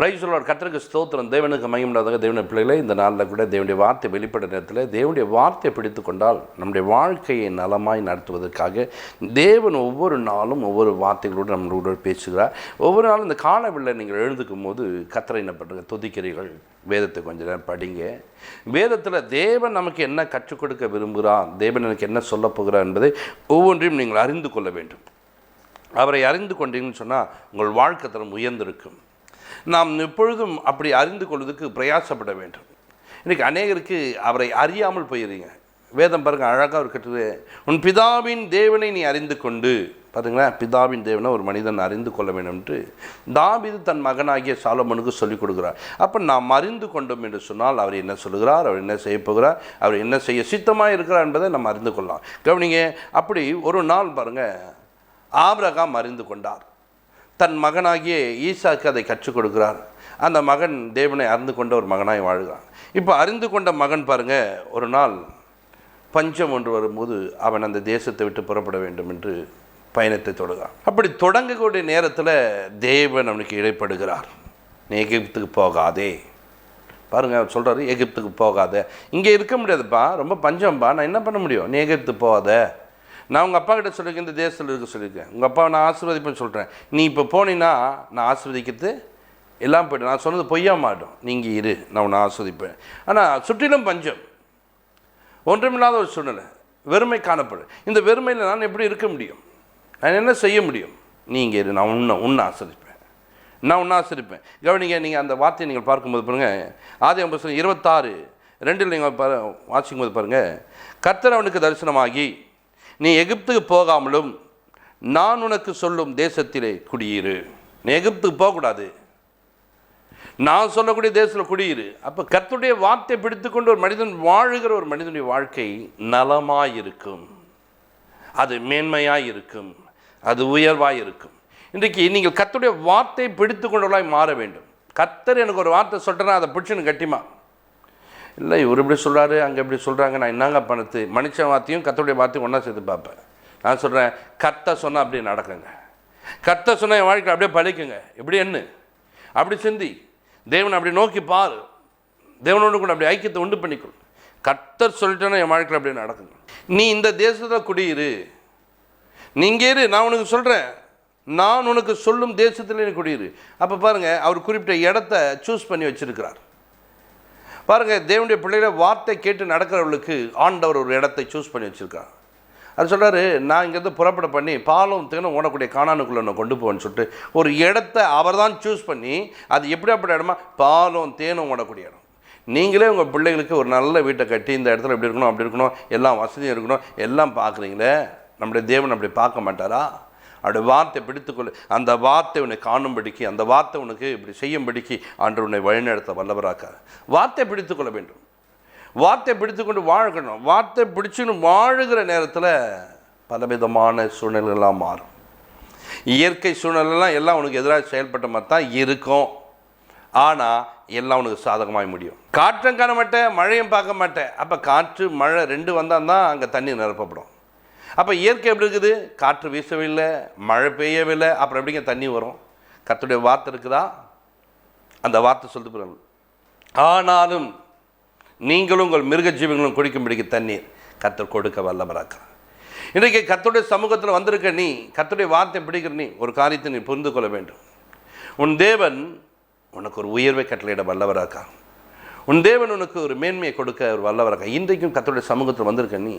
Praise the Lord. கர்த்தருக்கு ஸ்தோத்திரம். தேவனுக்கு மகிமையுண்டாக. தேவனுடைய பிள்ளைகளே, இந்த நாளில் கூட தேவனுடைய வார்த்தை வெளிப்பட நேரத்தில் தேவனுடைய வார்த்தையை பிடித்து கொண்டால் நம்முடைய வாழ்க்கையை நலமாய் நடத்துவதற்காக தேவன் ஒவ்வொரு நாளும் ஒவ்வொரு வார்த்தைகளோடு நம்மளோட பேசுகிறார். ஒவ்வொரு நாளும் இந்த காலவெளியில் நீங்கள் எழுந்துக்கும் போது கர்த்தரை என்ன பண்ணுறீங்க? துதிக்கிறீர்கள். வேதத்தை கொஞ்ச நேரம் படிங்க. வேதத்தில் தேவன் நமக்கு என்ன கற்றுக் கொடுக்க விரும்புகிறார், தேவன் எனக்கு என்ன சொல்ல போகிறார் என்பதை ஒவ்வொன்றையும் நீங்கள் அறிந்து கொள்ள வேண்டும். அவரை அறிந்து கொண்டீங்கன்னு சொன்னால் உங்கள் வாழ்க்கை தரம் உயர்ந்திருக்கும். நாம் எப்பொழுதும் அப்படி அறிந்து கொள்வதற்கு பிரயாசப்பட வேண்டும். இன்றைக்கி அநேகருக்கு அவரை அறியாமல் போயிடுறீங்க. வேதம் பாருங்கள், அழகாக இருக்கிறது. உன் பிதாவின் தேவனை நீ அறிந்து கொண்டு, பாருங்களேன், பிதாவின் தேவனை ஒரு மனிதன் அறிந்து கொள்ள வேண்டும் என்று தாவீது தன் மகனாகிய சாலமோனுக்கு சொல்லிக் கொடுக்குறார். அப்போ நாம் அறிந்து கொண்டோம் என்று சொன்னால் அவர் என்ன சொல்லுகிறார், அவர் என்ன செய்ய போகிறார், அவர் என்ன செய்ய சித்தமாக இருக்கிறார் என்பதை நம்ம அறிந்து கொள்ளலாம். கவனிங்க, அப்படி ஒரு நாள் பாருங்கள், ஆபிரகாம் அறிந்து கொண்டார். தன் மகனாகிய ஈசாக்கு அதை கற்றுக் கொடுக்கிறார். அந்த மகன் தேவனை அறிந்து கொண்ட ஒரு மகனாய் வாழ்கிறான். இப்போ அறிந்து கொண்ட மகன் பாருங்கள், ஒரு நாள் பஞ்சம் ஒன்று வரும்போது அவன் அந்த தேசத்தை விட்டு புறப்பட வேண்டும் என்று பயணத்தை தொடங்குறான். அப்படி தொடங்கக்கூடிய நேரத்தில் தேவன் அவனுக்கு இடைப்படுகிறார். நீ எகிப்துக்கு போகாதே. பாருங்கள், அவர் சொல்கிறாரு, எகிப்துக்கு போகாத, இங்கே இருக்க முடியாதுப்பா, ரொம்ப பஞ்சம்பா, நான் என்ன பண்ண முடியும், நீ எகிப்துக்கு போகாத. நான் உங்கள் அப்பா கிட்ட சொல்லியிருக்கேன், இந்த தேசத்தில் இருக்க சொல்லியிருக்கேன், உங்கள் அப்பாவை நான் ஆசீர்வதிப்பேன்னு சொல்கிறேன். நீ இப்போ போனீன்னா நான் ஆசீர்வதிக்கிறது எல்லாம் போய்ட்டு, நான் சொன்னது பொய்யா மாட்டோம், நீங்கள் இரு, நான் உன்னை ஆஸ்வதிப்பேன். ஆனால் சுற்றிலும் பஞ்சம், ஒன்றுமில்லாத ஒரு சூழ்நிலை, வெறுமை காணப்படும். இந்த வெறுமையில் நான் எப்படி இருக்க முடியும், நான் என்ன செய்ய முடியும், நீங்கள் இரு, நான் உன்னை ஆஸ்வதிப்பேன், நான் உன்னை ஆஸ்வதிப்பேன். கவனிங்க, நீங்கள் அந்த வார்த்தையை நீங்கள் பார்க்கும்போது பாருங்கள், ஆதியாகமம் 26:2 நீங்கள் வாசிக்கும்போது பாருங்கள், கர்த்தர் அவனுக்கு தரிசனமாகி, நீ எகிப்துக்கு போகாமலும் நான் உனக்கு சொல்லும் தேசத்திலே குடியிரு. நீ எகிப்துக்கு போகக்கூடாது, நான் சொல்லக்கூடிய தேசத்தில் குடியிரு. அப்போ கர்த்தருடைய வார்த்தை பிடித்துக்கொண்டு ஒரு மனிதன் வாழுகிற ஒரு மனிதனுடைய வாழ்க்கை நலமாயிருக்கும், அது மேன்மையாக இருக்கும், அது உயர்வாக இருக்கும். இன்றைக்கு நீங்கள் கர்த்தருடைய வார்த்தை பிடித்து கொண்டவர்களாய் மாற வேண்டும். கர்த்தர் எனக்கு ஒரு வார்த்தை சொல்கிறேன்னா அதை பிடிச்சுன்னு கட்டிமா இல்லை, இவர் இப்படி சொல்கிறாரு, அங்கே இப்படி சொல்கிறாங்க, நான் என்னங்க பண்ணது? மனுஷன் வார்த்தையும் கர்த்தருடைய வார்த்தையும் ஒன்றா சேர்த்து பார்ப்பேன். நான் சொல்கிறேன், கர்த்தர் சொன்னால் அப்படியே நடக்குங்க, கர்த்தர் சொன்னால் என் வாழ்க்கை அப்படியே பழிக்குங்க. எப்படி என்ன அப்படி சிந்தி, தேவனை அப்படி நோக்கி பாரு, தேவனோடு கூட அப்படி ஐக்கியத்தை உண்டு பண்ணிக்கொள். கர்த்தர் சொல்லிட்டேன்னா என் வாழ்க்கையில் அப்படியே நடக்குங்க. நீ இந்த தேசத்தில் குடியிரு, நீங்கள் இரு, நான் உனக்கு சொல்கிறேன், நான் உனக்கு சொல்லும் தேசத்தில் நீ குடியிரு. அப்போ பாருங்கள், அவர் குறிப்பிட்ட இடத்த சூஸ் பண்ணி வச்சுருக்கிறார். பாருங்கள், தேவனுடைய பிள்ளைகளை வார்த்தை கேட்டு நடக்கிறவர்களுக்கு ஆண்டவர் ஒரு இடத்தை சூஸ் பண்ணி வச்சுருக்கார். அது சொல்கிறாரு, நான் இங்கேருந்து புறப்பட பண்ணி பாலும் தேனும் ஓடக்கூடிய கானானுக்குள்ளே நான் கொண்டு போவேன்னு சொல்லிட்டு ஒரு இடத்த அவர் தான் சூஸ் பண்ணி, அது எப்படியாப்பட்ட இடமா, பாலும் தேனும் ஓடக்கூடிய இடம். நீங்களே உங்கள் பிள்ளைகளுக்கு ஒரு நல்ல வீட்டை கட்டி இந்த இடத்துல இப்படி இருக்கணும், அப்படி இருக்கணும், எல்லாம் வசதியும் இருக்கணும், எல்லாம் பார்க்குறீங்களே, நம்முடைய தேவன் அப்படி பார்க்க மாட்டாரா? அவருடைய வார்த்தை பிடித்துக்கொள்ள, அந்த வார்த்தை உன்னை காணும்படிக்கு, அந்த வார்த்தை உனக்கு இப்படி செய்யும்படிக்கு ஆண்டவர் உன்னை வழிநடத்த வல்லவராக்கார். வார்த்தை பிடித்துக்கொள்ள வேண்டும், வார்த்தை பிடித்துக்கொண்டு வாழணும். வார்த்தை பிடிச்சுன்னு வாழுகிற நேரத்தில் பலவிதமான சூழ்நிலைகள்லாம் மாறும். இயற்கை சூழ்நிலைலாம் எல்லாம் உனக்கு எதிராக செயல்பட்ட மாதிரி தான் இருக்கும், ஆனால் எல்லாம் உனக்கு சாதகமாக முடியும். காற்றும் காண மாட்டேன், மழையும் பார்க்க மாட்டேன். அப்போ காற்று மழை ரெண்டு வந்தால் தான் அங்கே தண்ணி நிரப்பப்படும். அப்போ இயற்கை எப்படி இருக்குது? காற்று வீசவில்லை, மழை பெய்யவில்லை, அப்புறம் எப்படிங்க தண்ணி வரும்? கர்த்தருடைய வார்த்தை இருக்குதா? அந்த வார்த்தை சொல்லிட்டு போகிறாங்க, ஆனாலும் நீங்களும் உங்கள் மிருக ஜீவங்களும் குடிக்கும்படிக்கு தண்ணீர் கர்த்தர் கொடுக்க வல்லவராக்கிறார். இன்றைக்கு கர்த்தருடைய சமூகத்தில் வந்திருக்க நீ, கர்த்தருடைய வார்த்தை பிடிக்கிற நீ, ஒரு காரியத்தை நீ புரிந்து கொள்ள வேண்டும். உன் தேவன் உனக்கு ஒரு உயர்வை கட்டளையிட வல்லவராக்கார். உன் தேவன் உனக்கு ஒரு மேன்மையை கொடுக்க ஒரு வல்லவராக. இன்றைக்கும் கர்த்தருடைய சமூகத்தில் வந்திருக்க நீ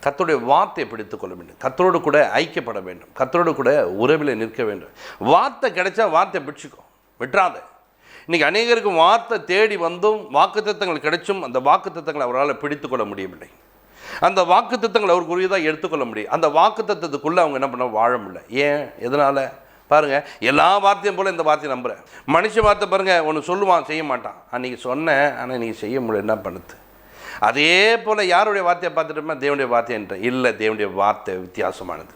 கர்த்தருடைய வார்த்தையை பிடித்து கொள்ள வேண்டும், கர்த்தரோடு கூட ஐக்கியப்பட வேண்டும், கர்த்தரோடு கூட உறவில் நிற்க வேண்டும். வார்த்தை கிடைச்சா வார்த்தை பிடிச்சிக்கோ, விட்டுறாத. இன்றைக்கி அநேகருக்கு வார்த்தை தேடி வந்தும் வாக்குத்தத்தங்கள் கிடைச்சும் அந்த வாக்குத்தத்தங்களை அவரால் பிடித்து கொள்ள முடியவில்லை. அந்த வாக்குத்தத்தங்களை அவருக்கு உரியதாக எடுத்துக்கொள்ள முடியும். அந்த வாக்குத்தத்தத்துக்குள்ளே அவங்க என்ன பண்ண வாழ முடியல. ஏன்? எதனால்? பாருங்கள், எல்லா வார்த்தையும் போல் இந்த வார்த்தையை நம்புகிறேன். மனுஷ வார்த்தை பாருங்கள், ஒன்று சொல்லுவான், செய்ய மாட்டான். அன்றைக்கி சொன்னேன், ஆனால் நீங்கள் செய்ய முடியல, என்ன பண்ணுது? அதே போல் யாருடைய வார்த்தையை பார்த்துட்டோமா? தேவனுடைய வார்த்தைன்ற இல்லை, தேவனுடைய வார்த்தை வித்தியாசமானது.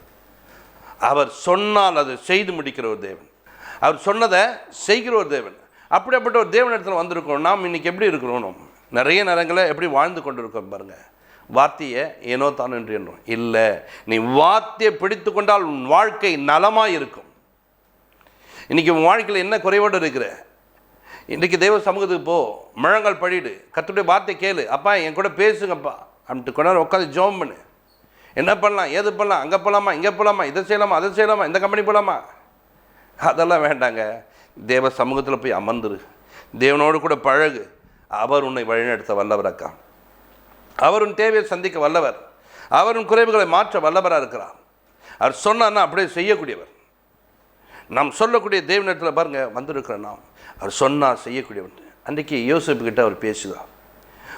அவர் சொன்னால் அதை செய்து முடிக்கிற ஒரு தேவன், அவர் சொன்னதை செய்கிற ஒரு தேவன். அப்படிப்பட்ட ஒரு தேவன் இடத்துல வந்திருக்கோம். நாம் இன்றைக்கி எப்படி இருக்கிறோம்? நிறைய நேரங்களில் எப்படி வாழ்ந்து கொண்டு இருக்கோம் பாருங்கள். வார்த்தையை ஏனோ தான் என்று என்றோம் இல்லை, நீ வார்த்தையை பிடித்து கொண்டால் உன் வாழ்க்கை நலமாக இருக்கும். இன்றைக்கி உன் வாழ்க்கையில் என்ன குறைவோடு இருக்கிற? இன்றைக்கி தெய்வ சமூகத்துக்கு போ, முழங்கால் படிடு, கர்த்தருடைய வார்த்தை கேளு, அப்பா என் கூட பேசுங்கப்பா அப்படின்ட்டு கொஞ்ச நேரம் உட்காந்து ஜெபம் பண்ணு. என்ன பண்ணலாம், ஏது பண்ணலாம், அங்கே போகலாமா, இங்கே போகலாமா, இதை செய்யலாமா, அதை செய்யலாமா, இந்த கம்பெனி போகலாமா, அதெல்லாம் வேண்டாங்க. தேவ சமூகத்தில் போய் அமர்ந்துரு, தேவனோடு கூட பழகு. அவர் உன்னை வழிநடத்த வல்லவரக்கா. அவர் உன் தேவையை சந்திக்க வல்லவர். அவர் உன் குறைவுகளை மாற்ற வல்லவராக இருக்கிறார். அவர் சொன்னார்னா அப்படியே செய்யக்கூடியவர். நாம் சொல்லக்கூடிய தேவனிடத்தில் பாருங்கள் வந்திருக்கிற நாம், அவர் சொன்னால் செய்யக்கூடியவர். அன்றைக்கி யோசிப்புக்கிட்ட அவர் பேசுகிறார்.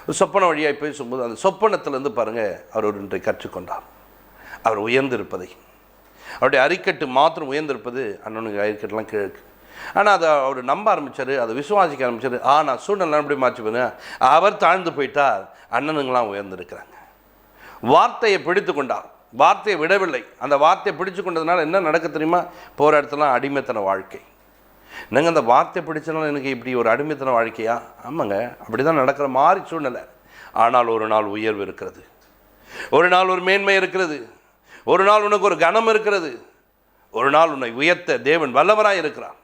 ஒரு சொப்பன வழியாக பேசும்போது அந்த சொப்பனத்திலேருந்து பாருங்கள் அவர் ஒரு இன்றை கற்றுக்கொண்டார். அவர் உயர்ந்திருப்பதை, அவருடைய அரிக்கட்டு மாத்திரம் உயர்ந்திருப்பது, அண்ணனுக்கு அரிக்கட்டுலாம் கிழக்கு. ஆனால் அதை அவர் நம்ப ஆரம்பித்தார், அதை விசுவாசிக்க ஆரம்பித்தார். ஆனால் சூழ்நிலை எப்படி மாற்றி போனேன், அவர் தாழ்ந்து போயிட்டார், அண்ணனுங்களாம் உயர்ந்திருக்கிறாங்க. வார்த்தையை பிடித்து கொண்டார், வார்த்தையை விடவில்லை. அந்த வார்த்தையை பிடிச்சு கொண்டதுனால என்ன நடக்க தெரியுமா, போகிற இடத்துலாம் அடிமைத்தன வாழ்க்கை. நாங்கள் அந்த வார்த்தை பிடிச்சனால எனக்கு இப்படி ஒரு அடிமைத்தன வாழ்க்கையா? ஆமாங்க, அப்படி தான் நடக்கிற மாதிரி சூழ்நிலை. ஆனால் ஒரு நாள் உயர்வு இருக்கிறது, ஒரு நாள் ஒரு மேன்மை இருக்கிறது, ஒரு நாள் உனக்கு ஒரு கனம் இருக்கிறது, ஒரு நாள் உன்னை உயர்த்த தேவன் வல்லவராக இருக்கிறார்.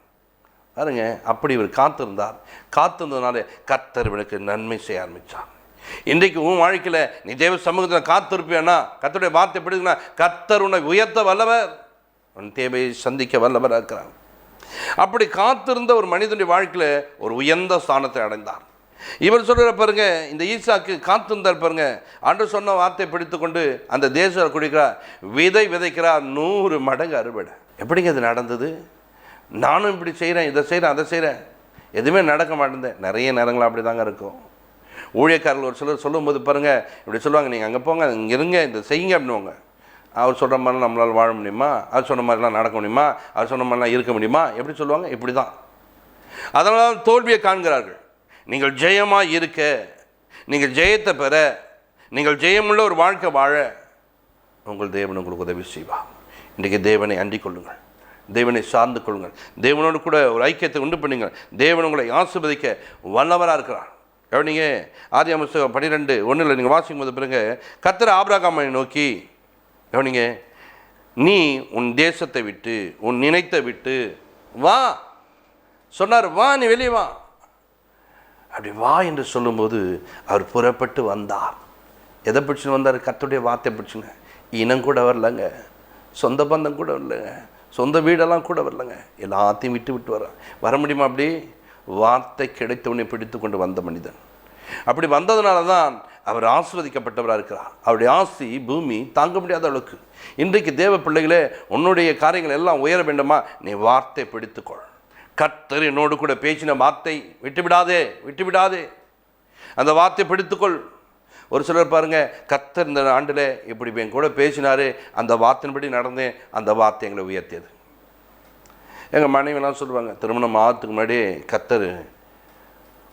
பாருங்க, அப்படி இவர் காத்திருந்தார். காத்திருந்ததுனால கர்த்தர் இவனுக்கு நன்மை செய்ய ஆரம்பித்தார். இன்றைக்கு உன் வாழ்க்கையில் நீ தேவ சமூகத்தில் காத்திருப்பியானா, கர்த்தருடைய வார்த்தை பிடிக்குன்னா, கர்த்தர் உன்னை உயர்த்த வல்லவர், உன் தேவையை சந்திக்க வல்லவராக இருக்கிறார். அப்படி காத்திருந்த ஒரு மனிதனுடைய வாழ்க்கையில் ஒரு உயர்ந்த ஸ்தானத்தை அடைந்தார். இவர் சொல்கிற பாருங்க, இந்த ஈசாக்கு காத்திருந்தார் பாருங்க. ஆண்டவர் சொன்ன வார்த்தையை பிடித்து கொண்டு அந்த தேசம் குடிக்கிறார், விதை விதைக்கிறார், 100 மடங்கு அறுவடை. எப்படிங்க இது நடந்தது? நானும் இப்படி செய்கிறேன், இதை செய்கிறேன், அதை செய்கிறேன், எதுவுமே நடக்க மாட்டேன். நிறைய நேரங்கள் அப்படி தாங்க இருக்கும். ஊழியக்காரர்கள் ஒரு சிலர் சொல்லும்போது பாருங்கள், இப்படி சொல்லுவாங்க, நீங்கள் அங்கே போங்க, இங்கே இருங்க, இந்த செய்யுங்க அப்படின்னுவாங்க. அவர் சொல்கிற மாதிரிலாம் நம்மளால் வாழ முடியுமா? அவர் சொன்ன மாதிரிலாம் நடக்க முடியுமா? அவர் சொன்ன மாதிரிலாம் இருக்க முடியுமா? எப்படி சொல்லுவாங்க? இப்படி தான். அதனால் தோல்வியை காண்கிறார்கள். நீங்கள் ஜெயமாக இருக்க, நீங்கள் ஜெயத்தை பெற, நீங்கள் ஜெயமுள்ள ஒரு வாழ்க்கை வாழ உங்கள் தேவன் உங்களுக்கு உதவி செய்வார். இன்றைக்கு தேவனை அண்டிக் கொள்ளுங்கள், தேவனை சார்ந்து கொள்ளுங்கள், தேவனோடு கூட ஒரு ஐக்கியத்தை உண்டு பண்ணுங்கள். தேவன் உங்களை ஆசீர்வதிக்க வல்லவராக இருக்கிறார். கவனிங்க, ஆதியாகமம் 12:1 நீங்கள் வாசிக்கும் போது பிறகு கர்த்தர் ஆபிரகாமை நோக்கி, கவனிங்க, நீ உன் தேசத்தை விட்டு உன் நினைத்தை விட்டு வா சொன்னார். வா, நீ வெளியே வா. அப்படி வா என்று சொல்லும்போது அவர் புறப்பட்டு வந்தார். எதை பிடிச்சுன்னு வந்தார்? கர்த்தருடைய வார்த்தை பிடிச்சுங்க. இனம் கூட வரலங்க, சொந்த பந்தம் கூட வரலங்க, சொந்த வீடெல்லாம் கூட வரலங்க, எல்லாத்தையும் விட்டு வர முடியுமா? அப்படி வார்த்தை கிடைத்தவனை பிடித்து கொண்டு வந்த மனிதன். அப்படி வந்ததுனால தான் அவர் ஆசீர்வதிக்கப்பட்டவராக இருக்கிறார். அவருடைய ஆசி பூமி தாங்க முடியாத அளவுக்கு. இன்றைக்கு தேவ பிள்ளைகளே, உன்னுடைய காரியங்கள் எல்லாம் உயர வேண்டுமா? நீ வார்த்தை பிடித்துக்கொள். கர்த்தர் என்னோடு கூட பேசின வார்த்தை விட்டுவிடாதே. அந்த வார்த்தை பிடித்துக்கொள். ஒரு சிலர் பாருங்கள், கர்த்தர் இந்த ஆண்டில் இப்படி என் கூட பேசினார், அந்த வார்த்தையின்படி நடந்தேன், அந்த வார்த்தை எங்களை உயர்த்தியது. எங்கள் மனைவிலாம் சொல்லுவாங்க, திருமணம் ஆகிறதுக்கு முன்னாடி கர்த்தர்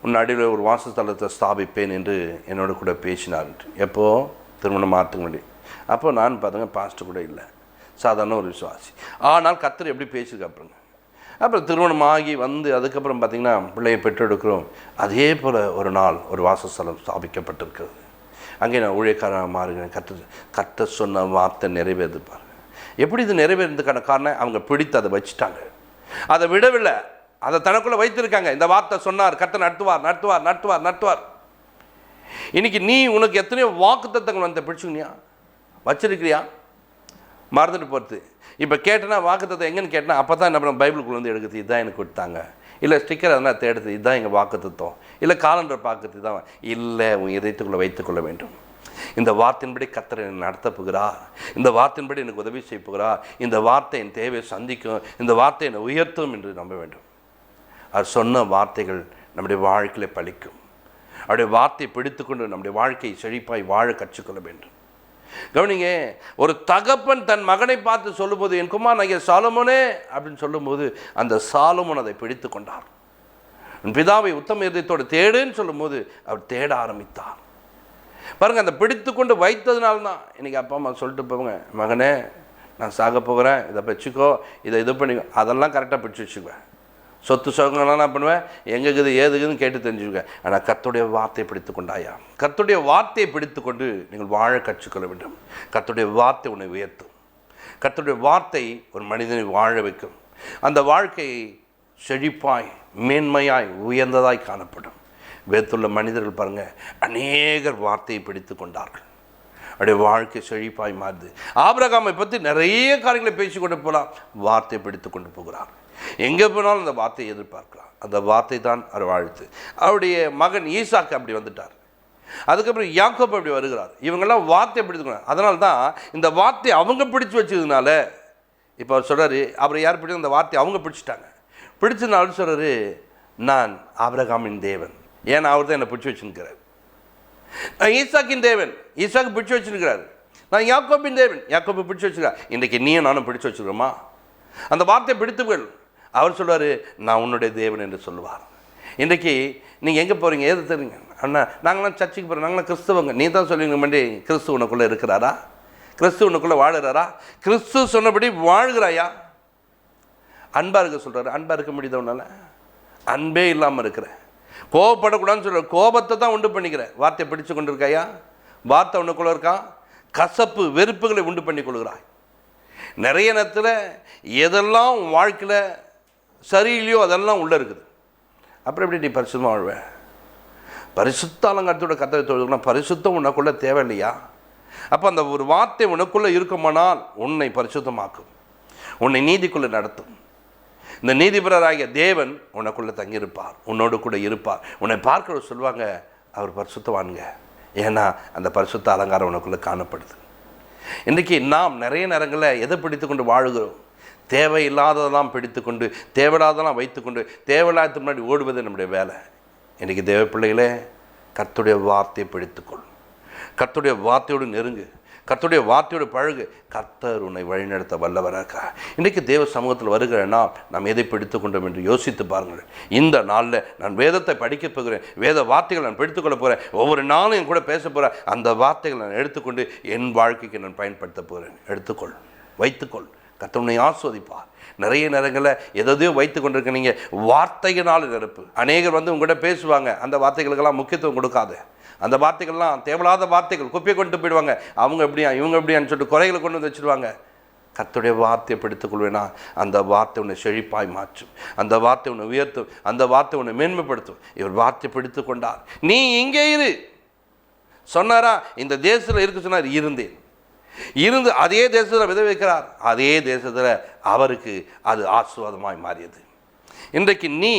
உன் அடியில் ஒரு வாசஸ்தலத்தை ஸ்தாபிப்பேன் என்று என்னோட கூட பேசினார். எப்போது? திருமணம் ஆகிறதுக்கு முன்னாடி. அப்போ நான் பார்த்தங்க பாஸ்டர் கூட இல்லை, சாதாரண ஒரு விசுவாசி. ஆனால் கர்த்தர் எப்படி பேசியிருக்க அப்புறங்க. அப்புறம் திருமணம் ஆகி வந்து அதுக்கப்புறம் பார்த்திங்கன்னா பிள்ளையை பெற்றெடுக்கிறோம். அதே போல் ஒரு நாள் ஒரு வாசஸ்தலம் ஸ்தாபிக்கப்பட்டிருக்கிறது. அங்கே நான் ஊழியக்காரமாக மாறுகிறேன். கர்த்தர் சொன்ன வார்த்தை நிறைவேறுப்பார். எப்படி இது நிறைவேறதுக்கான காரணம், அவங்க பிடித்து அதை வச்சுட்டாங்க, அதை விடவில்லை, அதை தனக்குள்ளே வைத்திருக்காங்க. இந்த வார்த்தை சொன்னார், கர்த்தர் நடத்துவார். இன்னைக்கு நீ உனக்கு எத்தனையோ வாக்குத்தத்தங்கள் வந்து பிடிச்சுக்கினியா, வச்சிருக்கிறியா? மறந்துட்டு போகிறது. இப்போ கேட்டேன்னா வாக்குத்தத்தம் எங்கன்னு கேட்டேன்னா, அப்போ தான் என்ன பண்ண, பைபிளுக்குள்ள வந்து எடுக்குது, இதுதான் எனக்கு கொடுத்தாங்க, இல்லை ஸ்டிக்கர் அதனால் தேடுது, இதுதான் எங்கள் வாக்குத்தத்தம், இல்லை காலண்டர் பார்க்குறது தான் இல்லை. உன் இதயத்துக்குள்ளே வைத்துக்கொள்ள வேண்டும். இந்த வார்த்தையின்படி கர்த்தர் என்னை நடத்த போகிறார், இந்த வார்த்தையின்படி எனக்கு உதவி செய்ய போகிறார், இந்த வார்த்தை என் தேவையை சந்திக்கும், இந்த வார்த்தை என்னை உயர்த்தும் என்று நம்ப வேண்டும். அவர் சொன்ன வார்த்தைகள் நம்முடைய வாழ்க்கையில் பலிக்கும். அவருடைய வார்த்தையை பிடித்துக்கொண்டு நம்முடைய வாழ்க்கையை செழிப்பாய் வாழ கற்றுக்கொள்ள வேண்டும். கவனிங்க, ஒரு தகப்பன் தன் மகனை பார்த்து சொல்லும்போது, என் குமார் நகிய சாலமோனே அப்படின்னு சொல்லும்போது, அந்த சாலமோன் அதை பிடித்து கொண்டார். உன் பிதாவை உத்தம இதயத்தோடு தேடுன்னு சொல்லும்போது அவர் தேட ஆரம்பித்தார். பாருங்கள், அந்த பிடித்து கொண்டு வைத்ததுனால தான் இன்றைக்கி அப்பா அம்மா சொல்லிட்டு போவாங்க, மகனே நான் சாக போகிறேன், இதை வச்சுக்கோ, இதை இது பண்ணிக்கோ, அதெல்லாம் கரெக்டாக பிடிச்சி வச்சுக்குவேன். சொத்து சுகங்கள்லாம் நான் பண்ணுவேன், எங்கே இருக்குது ஏதுக்குதுன்னு கேட்டு தெரிஞ்சுக்குவேன். ஆனால் கர்த்தருடைய வார்த்தையை பிடித்து கொண்டாயா? கர்த்தருடைய வார்த்தையை பிடித்து கொண்டு நீங்கள் வாழ கற்றுக்கொள்ள வேண்டும். கர்த்தருடைய வார்த்தை உன்னை உயர்த்தும். கர்த்தருடைய வார்த்தை ஒரு மனிதனை வாழ வைக்கும். அந்த வாழ்க்கையை செழிப்பாய் மேன்மையாய் உயர்ந்ததாய் காணப்படும். வேத்துள்ள மனிதர்கள் பாருங்கள், அநேகர் வார்த்தையை பிடித்து கொண்டார்கள். அப்படியே வாழ்க்கை செழிப்பாய் மாறுது. ஆபிரகாமை பற்றி நிறைய காரியங்களை பேசிக்கொண்டு போகலாம், வார்த்தையை பிடித்து கொண்டு போகிறார். எங்கே போனாலும் அந்த வார்த்தையை எதிர்பார்க்கலாம். அந்த வார்த்தை தான் அவர் வாழ்த்து. அவருடைய மகன் ஈசாக்கு அப்படி வந்துட்டார். அதுக்கப்புறம் யாக்கோபு அப்படி வருகிறார். இவங்கெல்லாம் வார்த்தையை பிடித்துக்கணும். அதனால தான் இந்த வார்த்தையை அவங்க பிடிச்சி வச்சதுனால இப்போ அவர் சொல்கிறாரு, அப்புறம் யார் பிடிக்கும், அந்த வார்த்தையை அவங்க பிடிச்சிட்டாங்க. பிடிச்சதுனால சொல்கிறாரு, நான் ஆபிரகாமின் தேவன், ஏன்னா அவர் தான் என்னை பிடிச்சி வச்சுருக்கிறார். நான் ஈசாக்கின் தேவன், ஈசாக்கு பிடிச்சி வச்சுருக்கிறார். நான் யாக்கோபின் தேவன், யாக்கோபு பிடிச்சி வச்சுருக்கார். இன்றைக்கி நீயும் நானும் பிடிச்சி வச்சுக்கிறோமா? அந்த வார்த்தையை பிடித்துகள். அவர் சொல்லுவார், நான் உன்னுடைய தேவன் என்று சொல்லுவார். இன்றைக்கி நீங்கள் எங்கே போகிறீங்க, ஏது தெரியுங்க அண்ணா, நாங்களாம் சர்ச்சைக்கு போகிறோம், நாங்களாம் கிறிஸ்தவங்க. நீ தான் சொல்லுவீங்க மண்டி, கிறிஸ்து உனக்குள்ளே இருக்கிறாரா? கிறிஸ்து உனக்குள்ளே வாழுறாரா? கிறிஸ்து சொன்னபடி வாழ்கிறாயா? அன்பாக இருக்க சொல்கிறாரு. அன்பாக இருக்க முடியுதவனால? அன்பே இல்லாமல் இருக்கிற, கோபப்படக்கூடாதுன்னு சொல்கிற, கோபத்தை தான் உண்டு பண்ணிக்கிற. வார்த்தையை பிடிச்சு கொண்டு இருக்காயா? வார்த்தை உனக்குள்ளே இருக்கா? கசப்பு வெறுப்புகளை உண்டு பண்ணி கொள்கிறாய். நிறைய நேரத்தில் எதெல்லாம் வாழ்க்கையில் சரியில்லையோ அதெல்லாம் உள்ளே இருக்குது. அப்புறம் எப்படி நீ பரிசுத்தமாக வாழ்வ? பரிசுத்த அலங்காரத்தோட கர்த்தரை தொழுதுனா பரிசுத்தம் உனக்குள்ளே தேவையில்லையா? அப்போ அந்த ஒரு வார்த்தை உனக்குள்ளே இருக்குமானால் உன்னை பரிசுத்தமாக்கும், உன்னை நீதிக்குள்ளே நடத்தும். இந்த நீதிபரராகிய தேவன் உனக்குள்ளே தங்கியிருப்பார், உன்னோடு கூட இருப்பார். உன்னை பார்க்க சொல்லுவாங்க, அவர் பரிசுத்தவானுங்க, ஏன்னா அந்த பரிசுத்த அலங்காரம் உனக்குள்ளே காணப்படுது. இன்றைக்கி நாம் நிறைய நேரங்களில் எதை பிடித்து கொண்டு வாழுகிறோம்? தேவையில்லாததெல்லாம் பிடித்து கொண்டு, தேவையில்லாததெல்லாம் வைத்துக்கொண்டு, தேவையில்லாத முன்னாடி ஓடுவது நம்முடைய வேலை. இன்றைக்கி தேவ பிள்ளைகளே, கர்த்தருடைய வார்த்தையை பிடித்துக்கொள், கர்த்தருடைய வார்த்தையோடு நெருங்கு, கர்த்தருடைய வார்த்தையோடு பழகு. கர்த்தர் உன்னை வழிநடத்த வல்லவராக. இன்றைக்கு தேவ சமூகத்தில் வருகிறேன்னா நாம் எதை பிடித்து கொண்டோம் என்று யோசித்து பாருங்கள். இந்த நாளில் நான் வேதத்தை படிக்க போகிறேன், வேத வார்த்தைகள் நான் பிடித்துக்கொள்ள போகிறேன். ஒவ்வொரு நாளும் என் கூட பேச போகிறேன். அந்த வார்த்தைகள் நான் எடுத்துக்கொண்டு என் வாழ்க்கைக்கு நான் பயன்படுத்த போகிறேன். எடுத்துக்கொள், வைத்துக்கொள். கர்த்தர் உன்னை ஆஸ்வதிப்பார். நிறைய நேரங்களில் எதையோ வைத்து கொண்டிருக்க நீங்கள் வார்த்தையினால் நிரப்பு. அநேகர் வந்து உங்கள்கிட்ட பேசுவாங்க, அந்த வார்த்தைகளுக்கெல்லாம் முக்கியத்துவம் கொடுக்காது. அந்த வார்த்தைகள்லாம் தேவையில்லாத வார்த்தைகள், குப்பையை கொண்டு போயிடுவாங்க. அவங்க எப்படியா இவங்க எப்படியான்னு சொல்லிட்டு குறைகளை கொண்டு வந்து வச்சுருவாங்க. கர்த்தருடைய வார்த்தையை பிடித்துக்கொள்வேனா, அந்த வார்த்தை உன்னை செழிப்பாய் மாற்றும், அந்த வார்த்தை உன்னை உயர்த்தும், அந்த வார்த்தை உன்னை மேன்மைப்படுத்தும். இவர் வார்த்தை பிடித்து கொண்டார். நீ இங்கே இரு சொன்னாரா? இந்த தேசத்தில் இருக்க சொன்னார், இருந்தேன். இருந்து அதே தேசத்தில் விதை வைக்கிறார். அதே தேசத்தில் அவருக்கு அது ஆசீர்வாதமாய் மாறியது. இன்றைக்கு நீ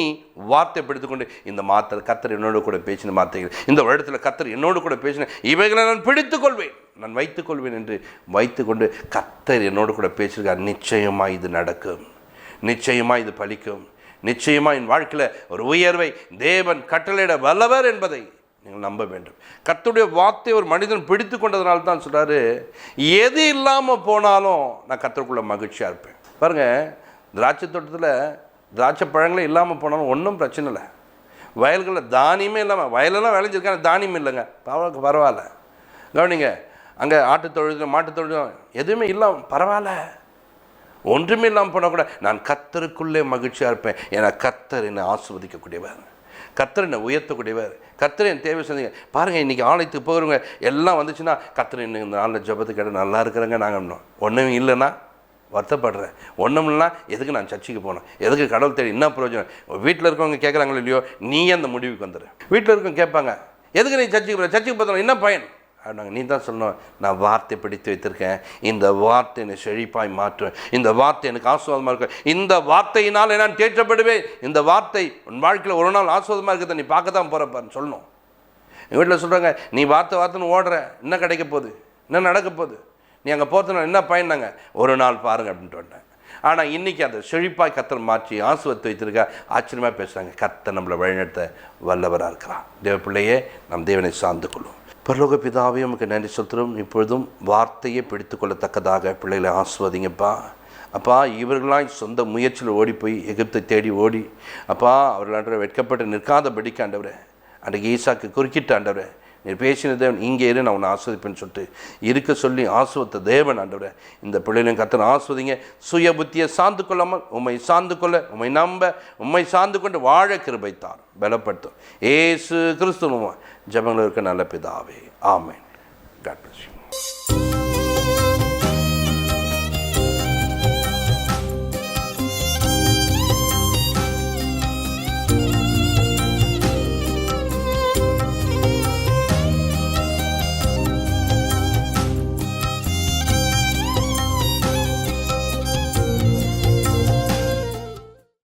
வார்த்தை பிடித்துக்கொண்டு, இந்த மாத்திரை கர்த்தர் என்னோடு கூட பேசின வார்த்தைகள், இந்த வருடத்தில் கர்த்தர் என்னோடு கூட பேசின இவைகளை நான் பிடித்துக்கொள்வேன், நான் வைத்துக்கொள்வேன் என்று வைத்துக்கொண்டு கர்த்தர் என்னோடு கூட பேசியிருக்கார். நிச்சயமாக இது நடக்கும், நிச்சயமாக இது பலிக்கும், நிச்சயமாக என் வாழ்க்கையில் ஒரு உயர்வை தேவன் கட்டளையிட வல்லவர் என்பதை நீங்கள் நம்ப வேண்டும். கர்த்தருடைய வார்த்தை ஒரு மனிதன் பிடித்து கொண்டதுனால தான் சொல்கிறாரு, எது இல்லாமல் போனாலும் நான் கர்த்தருக்குள்ள மகிழ்ச்சியாக இருப்பேன். பாருங்கள், திராட்சை தோட்டத்தில் திராட்சை பழங்களே இல்லாமல் போனாலும் ஒன்றும் பிரச்சனை இல்லை. வயல்களில் தானியமே இல்லாமல், வயலெல்லாம் விளைஞ்சிருக்காங்க, தானியம் இல்லைங்க, பரவாயில்ல. கவனிங்க, அங்கே ஆட்டுத்தொழுது மாட்டுத்தொழுது எதுவுமே இல்லாமல் பரவாயில்ல, ஒன்றுமே இல்லாமல் போனால் கூட நான் கர்த்தருக்குள்ளே மகிழ்ச்சியாக இருப்பேன். ஏன்னா கர்த்தர் என்னை ஆசீர்வதிக்கக்கூடியவர், கர்த்தர் என்னை உயர்த்தக்கூடியவர், கர்த்தர் என் தேவை செஞ்சீங்க. பாருங்கள், இன்றைக்கி ஆலயத்துக்கு போகிறவங்க எல்லாம் வந்துச்சுன்னா, கர்த்தர் இன்னும் இந்த நாளில் ஜபத்துக்கு கேட்டு நல்லா இருக்கிறேங்க நாங்கள் ஒன்றும் இல்லைன்னா வருத்தப்படுறேன், ஒன்றும் இல்லைனா எதுக்கு நான் சர்ச்சைக்கு போனேன், எதுக்கு கடவுள் தேடி என்ன பிரயோஜனம்? வீட்டில் இருக்கவங்க கேட்குறாங்களோ இல்லையோ, நீ அந்த முடிவுக்கு வந்துடு. வீட்டில் இருக்கவங்க கேட்பாங்க, எதுக்கு நீ சர்ச்சைக்கு போகிற, சர்ச்சைக்கு பார்த்தோம் என்ன பயன்? அப்படின்னாங்க. நீ தான் சொல்லணும், நான் வார்த்தை பிடித்து வைத்திருக்கேன், இந்த வார்த்தை என்னை செழிப்பாய் மாற்றுவேன், இந்த வார்த்தை எனக்கு ஆசீர்வாதமாக இருக்கும், இந்த வார்த்தையினால் நான் தேற்றப்படுவேன், இந்த வார்த்தை உன் வாழ்க்கையில் ஒரு நாள் ஆசீர்வாதமாக இருக்கிறத நீ பார்க்க தான் போகிறப்பான்னு சொல்லணும். எங்கள் வீட்டில் சொல்கிறாங்க, நீ வார்த்தைன்னு ஓடுற, என்ன கிடைக்க போகுது, என்ன நடக்க போகுது, நீ அங்கே போகிறதுனால என்ன பயனாங்க, ஒரு நாள் பாருங்கள் அப்படின்ட்டு வந்தேன். ஆனால் இன்றைக்கி அந்த செழிப்பாய் கர்த்தர் மாற்றி ஆசீர்வாதத்தை வைத்திருக்க ஆச்சரியமாக பேசுகிறாங்க. கர்த்தர் நம்மளை வழிநடத்த வல்லவராக இருக்கிறான். தேவ பிள்ளையே, நம் தேவனை சார்ந்து கொள்ளும். பரலோக பிதாவே, நமக்கு நன்றி சொல்கிறோம். இப்பொழுதும் வார்த்தையை பிடித்து கொள்ளத்தக்கதாக பிள்ளைகளை ஆசீர்வதிங்கப்பா. அப்பா, இவர்களாய் சொந்த முயற்சியில் ஓடி போய் எகிப்தை தேடி ஓடி, அப்பா அவர்களாண்ட வெட்கப்பட்டு நிற்காதபடிக்கு ஆண்டவரே, அன்றைக்கு ஈசாக்கு குறுக்கிட்டு ஆண்டவரே, நீ பேசின தேவன், இங்கே இரு நான் உன்னை ஆஸ்வதிப்பேன்னு சொல்லிட்டு இருக்க சொல்லி ஆசுவத்த தேவன் ஆண்டவரே, இந்த பிள்ளைகளையும் கர்த்தர் ஆஸ்வதிங்க. சுய புத்தியை சார்ந்து கொள்ளாமல் உம்மை சார்ந்து கொள்ள, உம்மை நம்ப, உம்மை சார்ந்து கொண்டு வாழ கிருபைத்தார், பலப்படுத்தும். ஏசு கிறிஸ்துவ ஜெபங்கள் இருக்க நல்ல பிதாவே, ஆமென். God bless you.